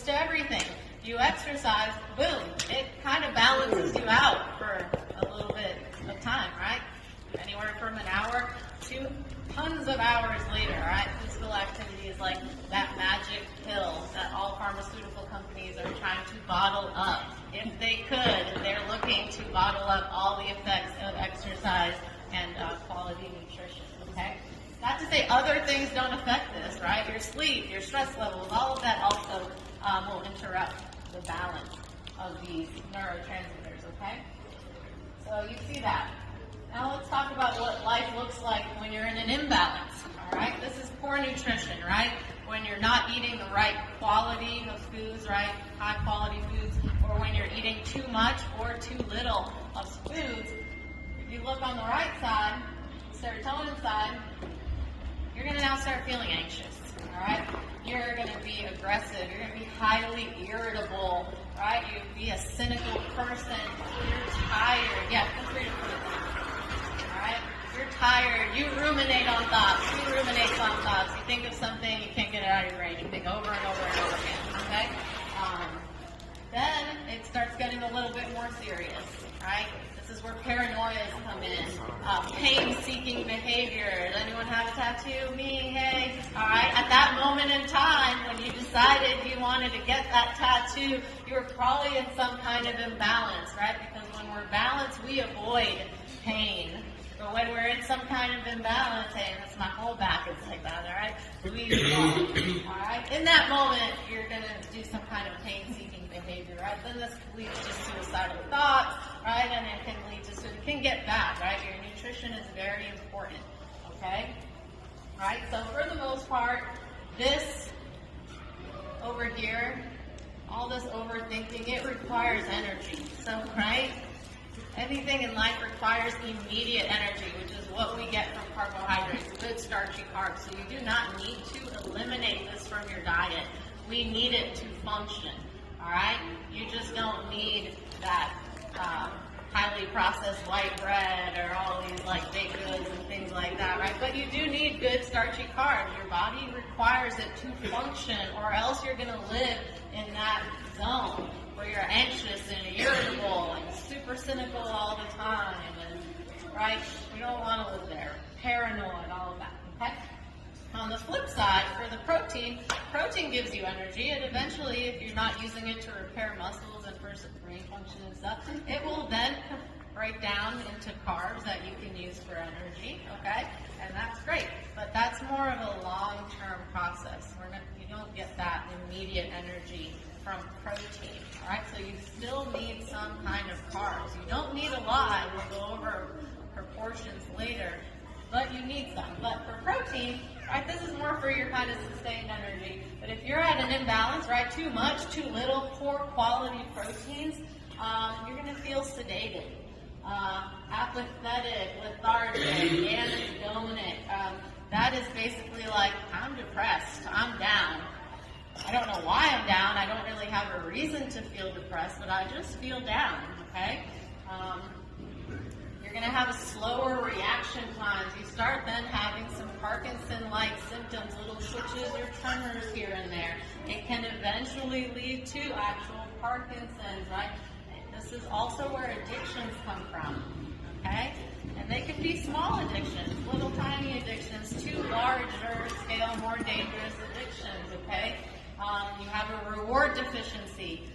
to everything. You exercise, boom, it kind of balances you out for a little bit of time, right? Anywhere from an hour to tons of hours later, right? Physical activity is like that magic pill that all pharmaceutical companies are trying to bottle up. If they could, they're looking to bottle up all the effects of exercise and quality nutrition, okay? Not to say other things don't affect this, right? Your sleep, your stress levels, all of that also will interrupt the balance of these neurotransmitters, okay? So you see that. Now let's talk about what life looks like when you're in an imbalance, all right? This is poor nutrition, right? When you're not eating the right quality of foods, right? High quality foods, or when you're eating too much or too little of foods. If you look on the right side, the serotonin side, you're going to now start feeling anxious, all right? You're going to be aggressive. You're going to be highly irritable, right? You'll be a cynical person. You're tired. Yeah, feel free to put it down, all right? You're tired. You ruminate on thoughts. Who ruminates on thoughts? You think of something, you can't get it out of your brain. You think over and over and over again, okay? Then it starts getting a little bit more serious, right? This is where paranoias come in. Pain-seeking behavior. Does anyone have a tattoo? Me? Hey? All right. At that moment in time, when you decided you wanted to get that tattoo, you were probably in some kind of imbalance, right? Because when we're balanced, we avoid pain. But when we're in some kind of imbalance, hey, that's my whole back is like that, all right? All right? In that moment, you're going to do some kind of pain-seeking behavior, right? Then this leads to suicidal thoughts, right? And it can lead to, so it can get bad, right? Your nutrition is very important, okay? All right, so for the most part, this over here, all this overthinking, it requires energy. So, right? Anything in life requires immediate energy, which is what we get from carbohydrates, good starchy carbs. So you do not need to eliminate this from your diet. We need it to function, all right? You just don't need that highly processed white bread or all these like baked goods and things like that, right? But you do need good starchy carbs. Your body requires it to function, or else you're going to live in that zone where you're anxious and irritable and super cynical all the time, and right? You don't want to live there. Paranoid, all of that, okay? On the flip side, for the protein gives you energy, and eventually, if you're not using it to repair muscles and for brain function and stuff, it will then break down into carbs that you can use for energy, okay? And that's great, but that's more of a long-term process. You don't get that immediate energy from protein, all right? So you still need some kind of carbs. You don't need a lot. We'll go over proportions later, but you need some. But for protein, right, this is more for your kind of sustained energy. But if you're at an imbalance, right, too much, too little, poor quality proteins, you're going to feel sedated, apathetic, lethargic, anhedonic. That is basically like, I'm depressed, I'm down. I don't know why I'm down. I don't really have a reason to feel depressed, but I just feel down, okay? You're going to have a slower reaction times. You start then having some Parkinson-like symptoms, little twitches or tremors here and there. It can eventually lead to actual Parkinson's, right? This is also where addictions come from, okay? And they can be small addictions, little tiny addictions, to larger scale, more dangerous addictions, okay? You have a reward deficiency.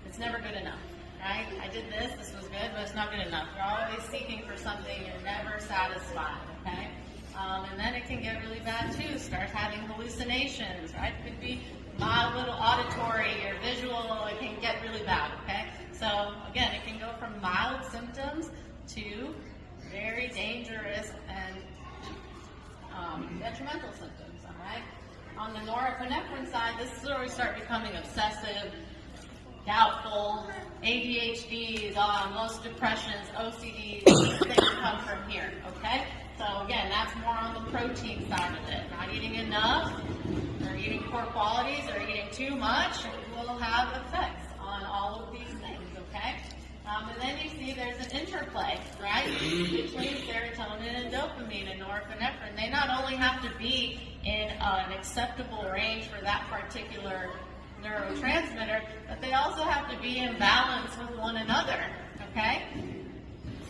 It's never good enough, right? I did this was good, but it's not good enough. You're always seeking for something, you're never satisfied, okay? And then it can get really bad too. Start having hallucinations, right? It could be mild little auditory or visual, it can get really bad, okay? So again, it can go from mild symptoms to very dangerous and detrimental symptoms, all right? On the norepinephrine side, this is where we start becoming obsessive, doubtful, ADHDs, most depressions, OCDs, these things come from here, okay? So again, that's more on the protein side of it. Not eating enough, or eating poor qualities, or eating too much will have effects on all of these things, okay? And then you see there's an interplay, right, between serotonin and dopamine and norepinephrine. They not only have to be in an acceptable range for that particular neurotransmitter, but they also have to be in balance with one another, okay?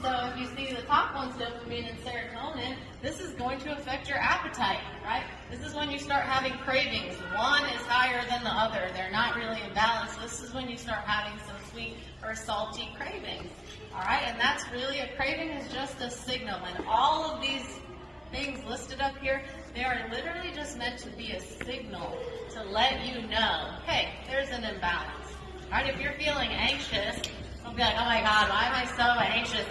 So if you see the top one's dopamine and serotonin, this is going to affect your appetite, right? This is when you start having cravings. One is higher than the other. They're not really in balance. This is when you start having some sweet or salty cravings, all right? And that's really, a craving is just a signal. And all of these things listed up here, they are literally just meant to be a signal to let you know, hey, there's an imbalance. All right, if you're feeling anxious, don't be like, oh my God, why am I so anxious?